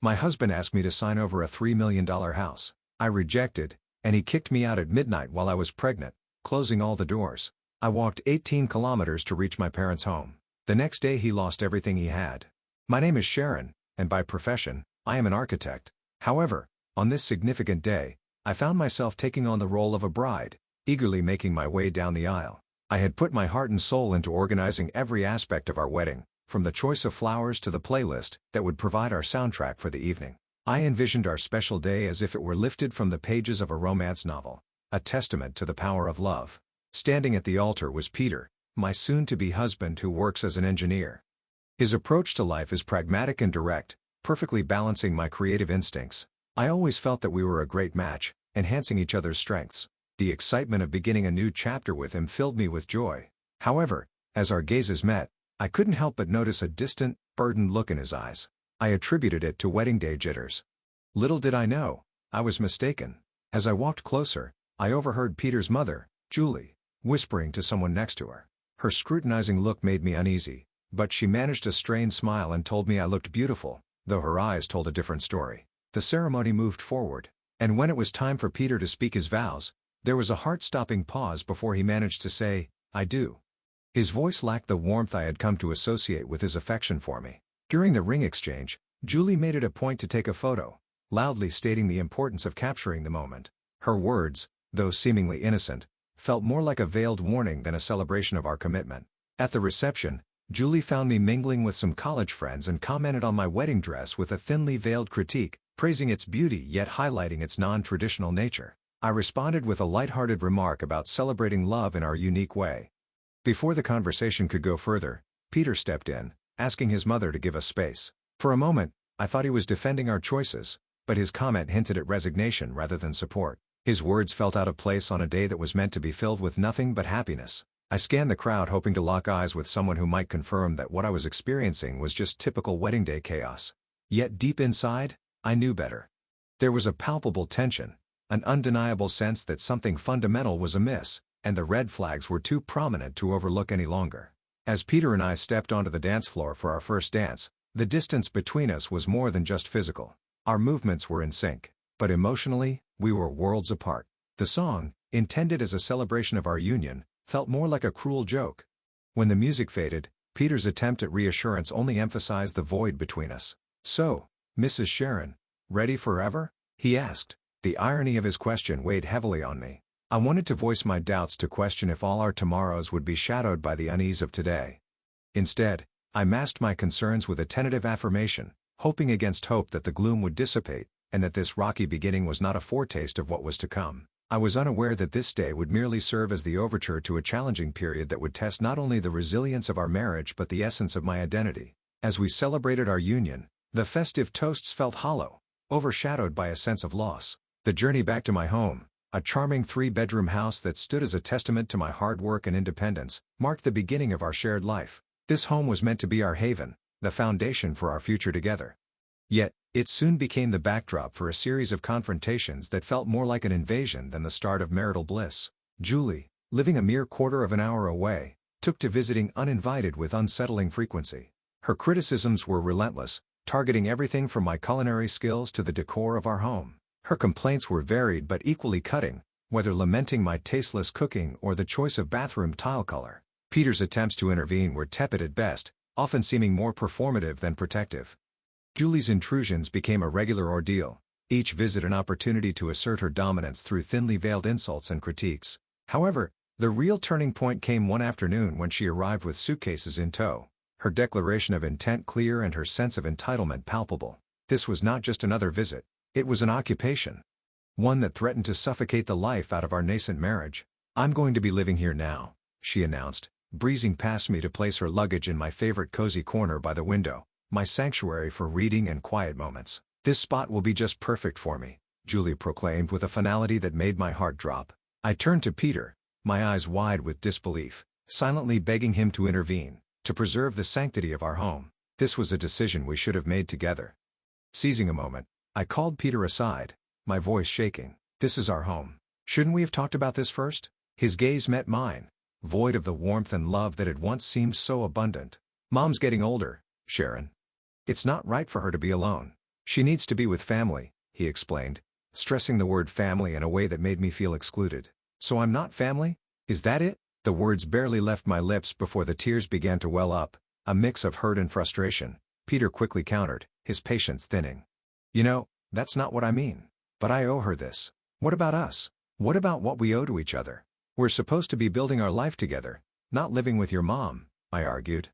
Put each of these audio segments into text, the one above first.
My husband asked me to sign over a $3 million house. I rejected, and he kicked me out at midnight while I was pregnant, closing all the doors. I walked 18 kilometers to reach my parents' home. The next day he lost everything he had. My name is Sharon, and by profession, I am an architect. However, on this significant day, I found myself taking on the role of a bride, eagerly making my way down the aisle. I had put my heart and soul into organizing every aspect of our wedding, from the choice of flowers to the playlist that would provide our soundtrack for the evening. I envisioned our special day as if it were lifted from the pages of a romance novel, a testament to the power of love. Standing at the altar was Peter, my soon-to-be husband who works as an engineer. His approach to life is pragmatic and direct, perfectly balancing my creative instincts. I always felt that we were a great match, enhancing each other's strengths. The excitement of beginning a new chapter with him filled me with joy. However, as our gazes met, I couldn't help but notice a distant, burdened look in his eyes. I attributed it to wedding day jitters. Little did I know, I was mistaken. As I walked closer, I overheard Peter's mother, Julie, whispering to someone next to her. Her scrutinizing look made me uneasy, but she managed a strained smile and told me I looked beautiful, though her eyes told a different story. The ceremony moved forward, and when it was time for Peter to speak his vows, there was a heart-stopping pause before he managed to say, "I do." His voice lacked the warmth I had come to associate with his affection for me. During the ring exchange, Julie made it a point to take a photo, loudly stating the importance of capturing the moment. Her words, though seemingly innocent, felt more like a veiled warning than a celebration of our commitment. At the reception, Julie found me mingling with some college friends and commented on my wedding dress with a thinly veiled critique, praising its beauty yet highlighting its non-traditional nature. I responded with a lighthearted remark about celebrating love in our unique way. Before the conversation could go further, Peter stepped in, asking his mother to give us space. For a moment, I thought he was defending our choices, but his comment hinted at resignation rather than support. His words felt out of place on a day that was meant to be filled with nothing but happiness. I scanned the crowd hoping to lock eyes with someone who might confirm that what I was experiencing was just typical wedding day chaos. Yet deep inside, I knew better. There was a palpable tension, an undeniable sense that something fundamental was amiss, and the red flags were too prominent to overlook any longer. As Peter and I stepped onto the dance floor for our first dance, the distance between us was more than just physical. Our movements were in sync, but emotionally, we were worlds apart. The song, intended as a celebration of our union, felt more like a cruel joke. When the music faded, Peter's attempt at reassurance only emphasized the void between us. "So, Mrs. Sharon, ready forever?" he asked. The irony of his question weighed heavily on me. I wanted to voice my doubts to question if all our tomorrows would be shadowed by the unease of today. Instead, I masked my concerns with a tentative affirmation, hoping against hope that the gloom would dissipate, and that this rocky beginning was not a foretaste of what was to come. I was unaware that this day would merely serve as the overture to a challenging period that would test not only the resilience of our marriage but the essence of my identity. As we celebrated our union, the festive toasts felt hollow, overshadowed by a sense of loss. The journey back to my home, a charming 3-bedroom house that stood as a testament to my hard work and independence, marked the beginning of our shared life. This home was meant to be our haven, the foundation for our future together. Yet, it soon became the backdrop for a series of confrontations that felt more like an invasion than the start of marital bliss. Julie, living a mere quarter of an hour away, took to visiting uninvited with unsettling frequency. Her criticisms were relentless, targeting everything from my culinary skills to the decor of our home. Her complaints were varied but equally cutting, whether lamenting my tasteless cooking or the choice of bathroom tile color. Peter's attempts to intervene were tepid at best, often seeming more performative than protective. Julie's intrusions became a regular ordeal, each visit an opportunity to assert her dominance through thinly veiled insults and critiques. However, the real turning point came one afternoon when she arrived with suitcases in tow, her declaration of intent clear and her sense of entitlement palpable. This was not just another visit. It was an occupation. One that threatened to suffocate the life out of our nascent marriage. "I'm going to be living here now," she announced, breezing past me to place her luggage in my favorite cozy corner by the window, my sanctuary for reading and quiet moments. "This spot will be just perfect for me," Julie proclaimed with a finality that made my heart drop. I turned to Peter, my eyes wide with disbelief, silently begging him to intervene, to preserve the sanctity of our home. This was a decision we should have made together. Seizing a moment, I called Peter aside, my voice shaking. "This is our home. Shouldn't we have talked about this first?" His gaze met mine, void of the warmth and love that had once seemed so abundant. "Mom's getting older, Sharon. It's not right for her to be alone." She needs to be with family, he explained, stressing the word family in a way that made me feel excluded. So I'm not family? Is that it? The words barely left my lips before the tears began to well up, a mix of hurt and frustration. Peter quickly countered, his patience thinning. You know, that's not what I mean. But I owe her this. What about us? What about what we owe to each other? We're supposed to be building our life together, not living with your mom, I argued.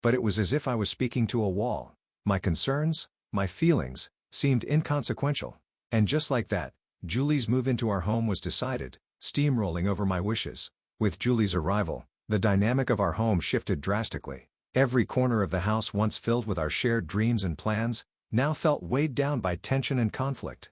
But it was as if I was speaking to a wall. My concerns, my feelings, seemed inconsequential. And just like that, Julie's move into our home was decided, steamrolling over my wishes. With Julie's arrival, the dynamic of our home shifted drastically. Every corner of the house once filled with our shared dreams and plans, now felt weighed down by tension and conflict.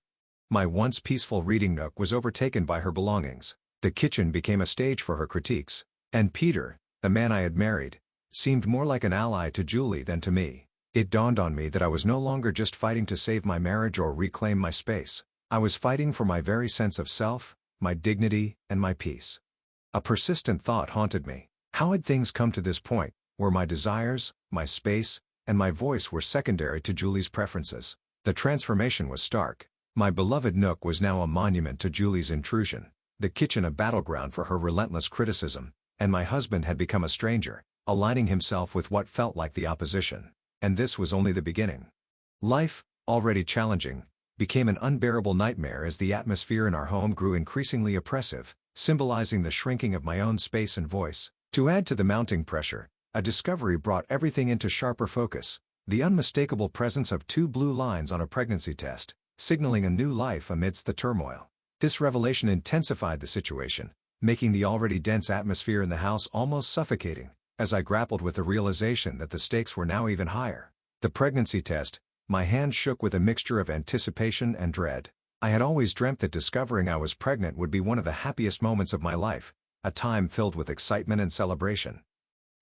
My once peaceful reading nook was overtaken by her belongings. The kitchen became a stage for her critiques. And Peter, the man I had married, seemed more like an ally to Julie than to me. It dawned on me that I was no longer just fighting to save my marriage or reclaim my space. I was fighting for my very sense of self, my dignity, and my peace. A persistent thought haunted me. How had things come to this point, where my desires, my space, and my voice were secondary to Julie's preferences? The transformation was stark. My beloved nook was now a monument to Julie's intrusion, the kitchen a battleground for her relentless criticism, and my husband had become a stranger, aligning himself with what felt like the opposition. And this was only the beginning. Life, already challenging, became an unbearable nightmare as the atmosphere in our home grew increasingly oppressive, symbolizing the shrinking of my own space and voice. To add to the mounting pressure, a discovery brought everything into sharper focus: the unmistakable presence of 2 blue lines on a pregnancy test, signaling a new life amidst the turmoil. This revelation intensified the situation, making the already dense atmosphere in the house almost suffocating, as I grappled with the realization that the stakes were now even higher. The pregnancy test, my hand shook with a mixture of anticipation and dread. I had always dreamt that discovering I was pregnant would be one of the happiest moments of my life, a time filled with excitement and celebration.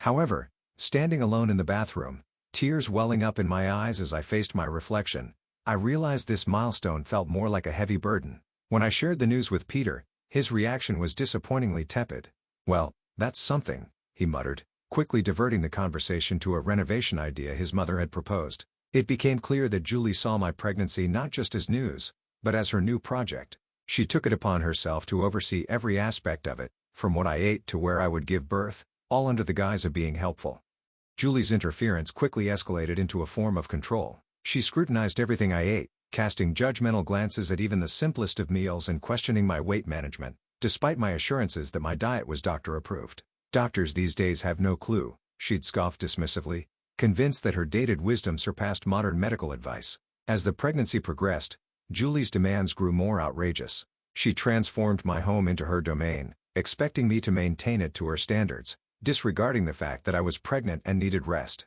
However, standing alone in the bathroom, tears welling up in my eyes as I faced my reflection, I realized this milestone felt more like a heavy burden. When I shared the news with Peter, his reaction was disappointingly tepid. "Well, that's something," he muttered, quickly diverting the conversation to a renovation idea his mother had proposed. It became clear that Julie saw my pregnancy not just as news, but as her new project. She took it upon herself to oversee every aspect of it, from what I ate to where I would give birth, all under the guise of being helpful. Julie's interference quickly escalated into a form of control. She scrutinized everything I ate, casting judgmental glances at even the simplest of meals and questioning my weight management, despite my assurances that my diet was doctor-approved. "Doctors these days have no clue," she'd scoff dismissively, convinced that her dated wisdom surpassed modern medical advice. As the pregnancy progressed, Julie's demands grew more outrageous. She transformed my home into her domain, expecting me to maintain it to her standards, disregarding the fact that I was pregnant and needed rest.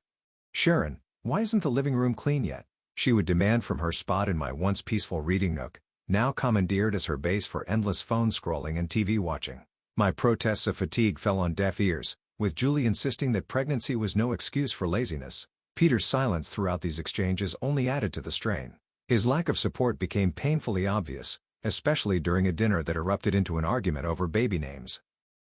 "Sharon, why isn't the living room clean yet?" she would demand from her spot in my once peaceful reading nook, now commandeered as her base for endless phone scrolling and TV watching. My protests of fatigue fell on deaf ears, with Julie insisting that pregnancy was no excuse for laziness. Peter's silence throughout these exchanges only added to the strain. His lack of support became painfully obvious, especially during a dinner that erupted into an argument over baby names.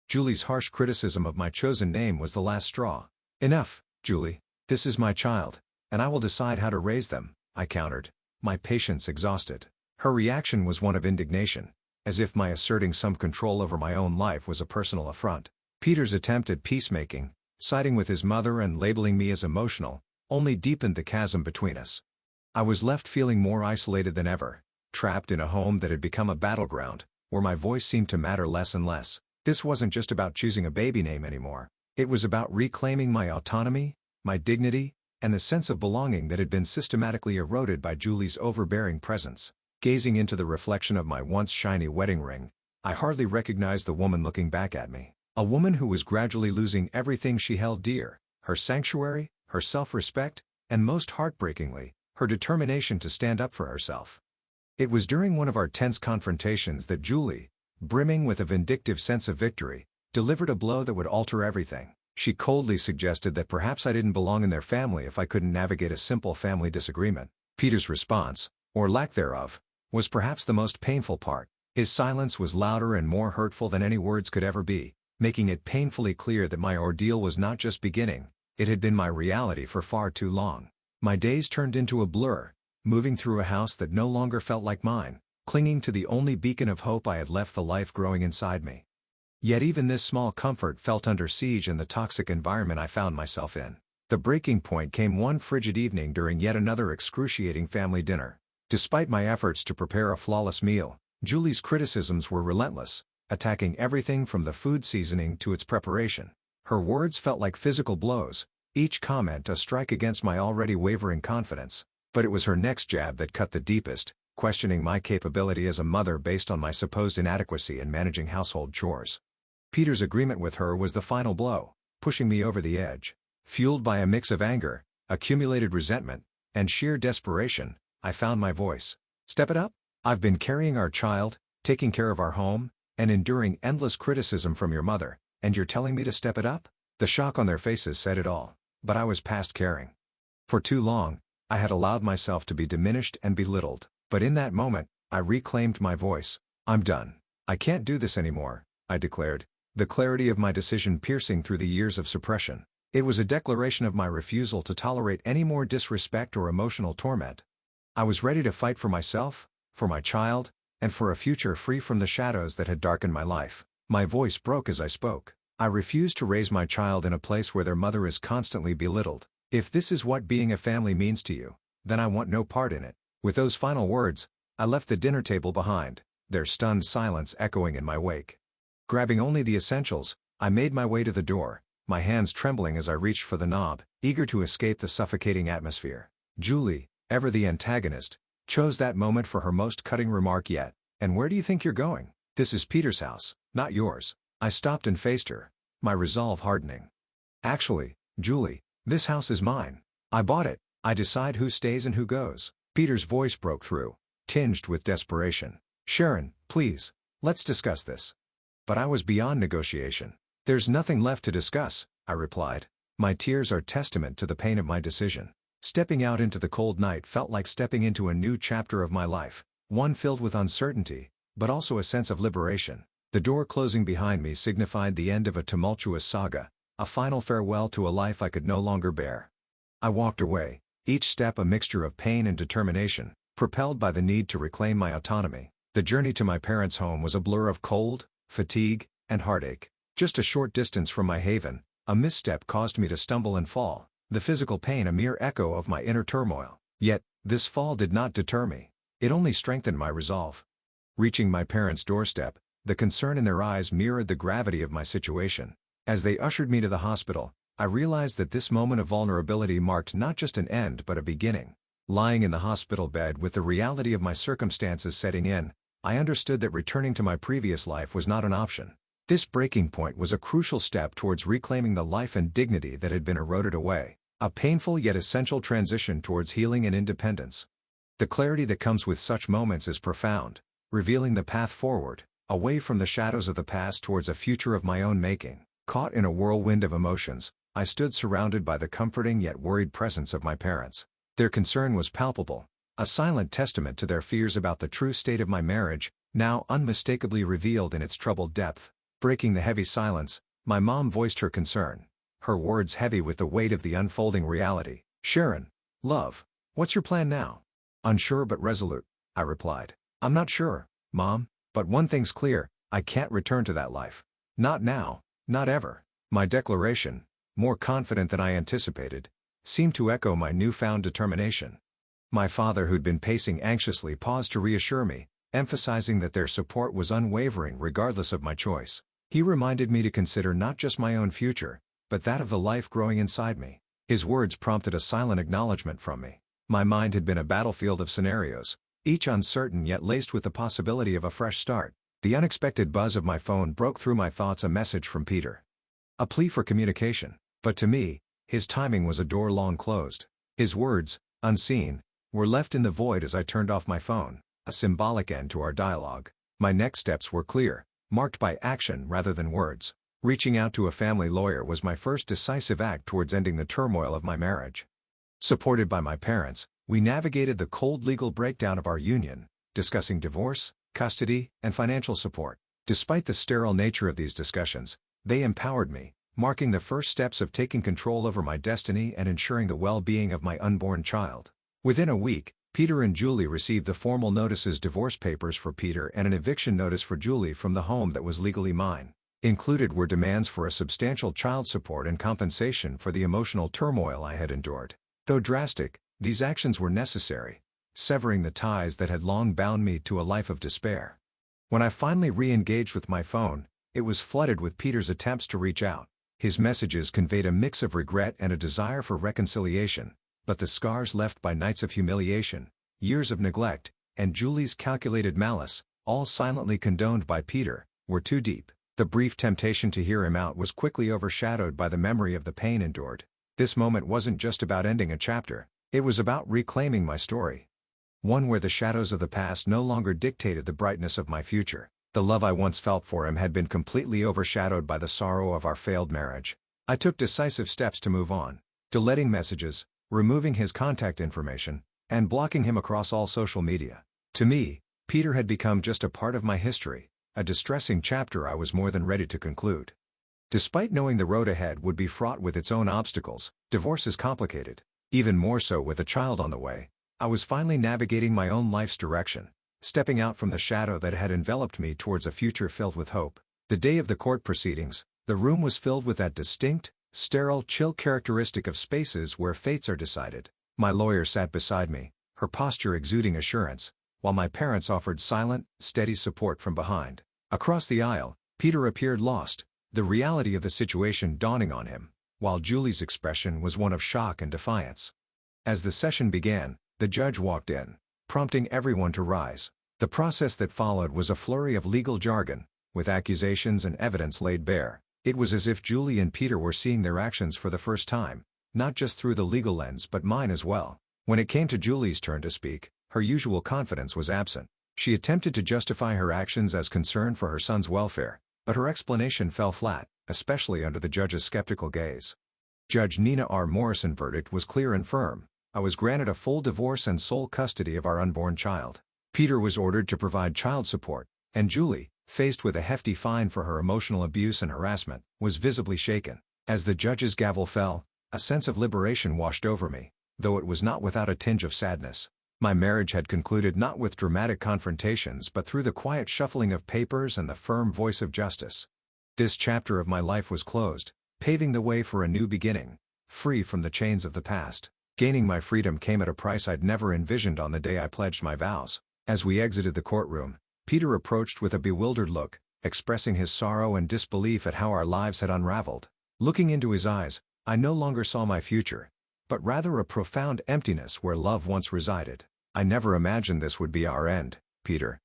Julie's harsh criticism of my chosen name was the last straw. "Enough, Julie. This is my child, and I will decide how to raise them," I countered, my patience exhausted. Her reaction was one of indignation, as if my asserting some control over my own life was a personal affront. Peter's attempt at peacemaking, siding with his mother and labeling me as emotional, only deepened the chasm between us. I was left feeling more isolated than ever, trapped in a home that had become a battleground, where my voice seemed to matter less and less. This wasn't just about choosing a baby name anymore. It was about reclaiming my autonomy, my dignity, and the sense of belonging that had been systematically eroded by Julie's overbearing presence. Gazing into the reflection of my once shiny wedding ring, I hardly recognized the woman looking back at me. A woman who was gradually losing everything she held dear: her sanctuary, her self-respect, and most heartbreakingly, her determination to stand up for herself. It was during one of our tense confrontations that Julie, brimming with a vindictive sense of victory, delivered a blow that would alter everything. She coldly suggested that perhaps I didn't belong in their family if I couldn't navigate a simple family disagreement. Peter's response, or lack thereof, was perhaps the most painful part. His silence was louder and more hurtful than any words could ever be, making it painfully clear that my ordeal was not just beginning, it had been my reality for far too long. My days turned into a blur, moving through a house that no longer felt like mine, clinging to the only beacon of hope I had left the life growing inside me. Yet even this small comfort felt under siege in the toxic environment I found myself in. The breaking point came one frigid evening during yet another excruciating family dinner. Despite my efforts to prepare a flawless meal, Julie's criticisms were relentless, attacking everything from the food seasoning to its preparation. Her words felt like physical blows, each comment a strike against my already wavering confidence. But it was her next jab that cut the deepest, questioning my capability as a mother based on my supposed inadequacy in managing household chores. Peter's agreement with her was the final blow, pushing me over the edge. Fueled by a mix of anger, accumulated resentment, and sheer desperation, I found my voice. Step it up? I've been carrying our child, taking care of our home, and enduring endless criticism from your mother, and you're telling me to step it up? The shock on their faces said it all, but I was past caring. For too long, I had allowed myself to be diminished and belittled, but in that moment, I reclaimed my voice. I'm done. I can't do this anymore, I declared, the clarity of my decision piercing through the years of suppression. It was a declaration of my refusal to tolerate any more disrespect or emotional torment. I was ready to fight for myself, for my child, and for a future free from the shadows that had darkened my life. My voice broke as I spoke. I refuse to raise my child in a place where their mother is constantly belittled. If this is what being a family means to you, then I want no part in it. With those final words, I left the dinner table behind, their stunned silence echoing in my wake. Grabbing only the essentials, I made my way to the door, my hands trembling as I reached for the knob, eager to escape the suffocating atmosphere. Julie, ever the antagonist, chose that moment for her most cutting remark yet. And where do you think you're going? This is Peter's house, not yours. I stopped and faced her, my resolve hardening. Actually, Julie, this house is mine. I bought it. I decide who stays and who goes. Peter's voice broke through, tinged with desperation. Sharon, please, let's discuss this. But I was beyond negotiation. There's nothing left to discuss, I replied. My tears are testament to the pain of my decision. Stepping out into the cold night felt like stepping into a new chapter of my life, one filled with uncertainty, but also a sense of liberation. The door closing behind me signified the end of a tumultuous saga, a final farewell to a life I could no longer bear. I walked away, each step a mixture of pain and determination, propelled by the need to reclaim my autonomy. The journey to my parents' home was a blur of cold, fatigue, and heartache. Just a short distance from my haven, a misstep caused me to stumble and fall, the physical pain a mere echo of my inner turmoil. Yet, this fall did not deter me. It only strengthened my resolve. Reaching my parents' doorstep, the concern in their eyes mirrored the gravity of my situation. As they ushered me to the hospital, I realized that this moment of vulnerability marked not just an end but a beginning. Lying in the hospital bed with the reality of my circumstances setting in, I understood that returning to my previous life was not an option. This breaking point was a crucial step towards reclaiming the life and dignity that had been eroded away, a painful yet essential transition towards healing and independence. The clarity that comes with such moments is profound, revealing the path forward, away from the shadows of the past towards a future of my own making. Caught in a whirlwind of emotions, I stood surrounded by the comforting yet worried presence of my parents. Their concern was palpable, a silent testament to their fears about the true state of my marriage, now unmistakably revealed in its troubled depth. Breaking the heavy silence, my mom voiced her concern, her words heavy with the weight of the unfolding reality. Sharon, love, what's your plan now? Unsure but resolute, I replied. I'm not sure, Mom, but one thing's clear, I can't return to that life. Not now, not ever. My declaration, more confident than I anticipated, seemed to echo my newfound determination. My father, who'd been pacing anxiously, paused to reassure me, emphasizing that their support was unwavering regardless of my choice. He reminded me to consider not just my own future, but that of the life growing inside me. His words prompted a silent acknowledgement from me. My mind had been a battlefield of scenarios, each uncertain yet laced with the possibility of a fresh start. The unexpected buzz of my phone broke through my thoughts, a message from Peter. A plea for communication. But to me, his timing was a door long closed. His words, unseen, were left in the void as I turned off my phone, a symbolic end to our dialogue. My next steps were clear, marked by action rather than words. Reaching out to a family lawyer was my first decisive act towards ending the turmoil of my marriage. Supported by my parents, we navigated the cold legal breakdown of our union, discussing divorce, custody, and financial support. Despite the sterile nature of these discussions, they empowered me, marking the first steps of taking control over my destiny and ensuring the well-being of my unborn child. Within a week, Peter and Julie received the formal notices: divorce papers for Peter and an eviction notice for Julie from the home that was legally mine. Included were demands for a substantial child support and compensation for the emotional turmoil I had endured. Though drastic, these actions were necessary, severing the ties that had long bound me to a life of despair. When I finally re-engaged with my phone, it was flooded with Peter's attempts to reach out. His messages conveyed a mix of regret and a desire for reconciliation, but the scars left by nights of humiliation, years of neglect, and Julie's calculated malice, all silently condoned by Peter, were too deep. The brief temptation to hear him out was quickly overshadowed by the memory of the pain endured. This moment wasn't just about ending a chapter, it was about reclaiming my story. One where the shadows of the past no longer dictated the brightness of my future. The love I once felt for him had been completely overshadowed by the sorrow of our failed marriage. I took decisive steps to move on, deleting messages, removing his contact information, and blocking him across all social media. To me, Peter had become just a part of my history, a distressing chapter I was more than ready to conclude. Despite knowing the road ahead would be fraught with its own obstacles, divorce is complicated. Even more so with a child on the way, I was finally navigating my own life's direction, stepping out from the shadow that had enveloped me towards a future filled with hope. The day of the court proceedings, the room was filled with that distinct, sterile chill characteristic of spaces where fates are decided. My lawyer sat beside me, her posture exuding assurance, while my parents offered silent, steady support from behind. Across the aisle, Peter appeared lost, the reality of the situation dawning on him, while Julie's expression was one of shock and defiance. As the session began, the judge walked in, prompting everyone to rise. The process that followed was a flurry of legal jargon, with accusations and evidence laid bare. It was as if Julie and Peter were seeing their actions for the first time, not just through the legal lens but mine as well. When it came to Julie's turn to speak, her usual confidence was absent. She attempted to justify her actions as concern for her son's welfare, but her explanation fell flat, especially under the judge's skeptical gaze. Judge Nina R. Morrison's verdict was clear and firm. I was granted a full divorce and sole custody of our unborn child. Peter was ordered to provide child support, and Julie, faced with a hefty fine for her emotional abuse and harassment, was visibly shaken. As the judge's gavel fell, a sense of liberation washed over me, though it was not without a tinge of sadness. My marriage had concluded not with dramatic confrontations but through the quiet shuffling of papers and the firm voice of justice. This chapter of my life was closed, paving the way for a new beginning, free from the chains of the past. Gaining my freedom came at a price I'd never envisioned on the day I pledged my vows. As we exited the courtroom, Peter approached with a bewildered look, expressing his sorrow and disbelief at how our lives had unraveled. Looking into his eyes, I no longer saw my future, but rather a profound emptiness where love once resided. I never imagined this would be our end, Peter.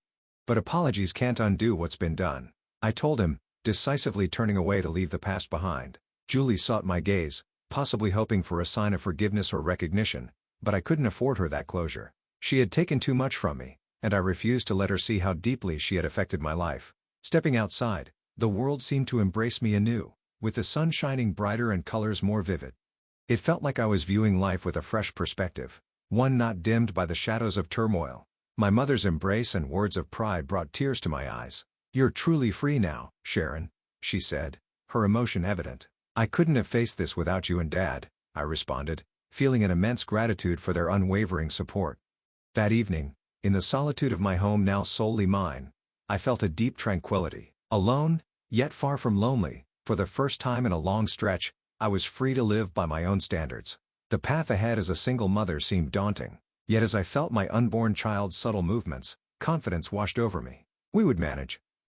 But apologies can't undo what's been done, I told him, decisively turning away to leave the past behind. Julie sought my gaze, possibly hoping for a sign of forgiveness or recognition, but I couldn't afford her that closure. She had taken too much from me, and I refused to let her see how deeply she had affected my life. Stepping outside, the world seemed to embrace me anew, with the sun shining brighter and colors more vivid. It felt like I was viewing life with a fresh perspective, one not dimmed by the shadows of turmoil. My mother's embrace and words of pride brought tears to my eyes. "You're truly free now, Sharon," she said, her emotion evident. "I couldn't have faced this without you and Dad," I responded, feeling an immense gratitude for their unwavering support. That evening, in the solitude of my home now solely mine, I felt a deep tranquility. Alone, yet far from lonely, for the first time in a long stretch, I was free to live by my own standards. The path ahead as a single mother seemed daunting, yet as I felt my unborn child's subtle movements, confidence washed over me. We would manage.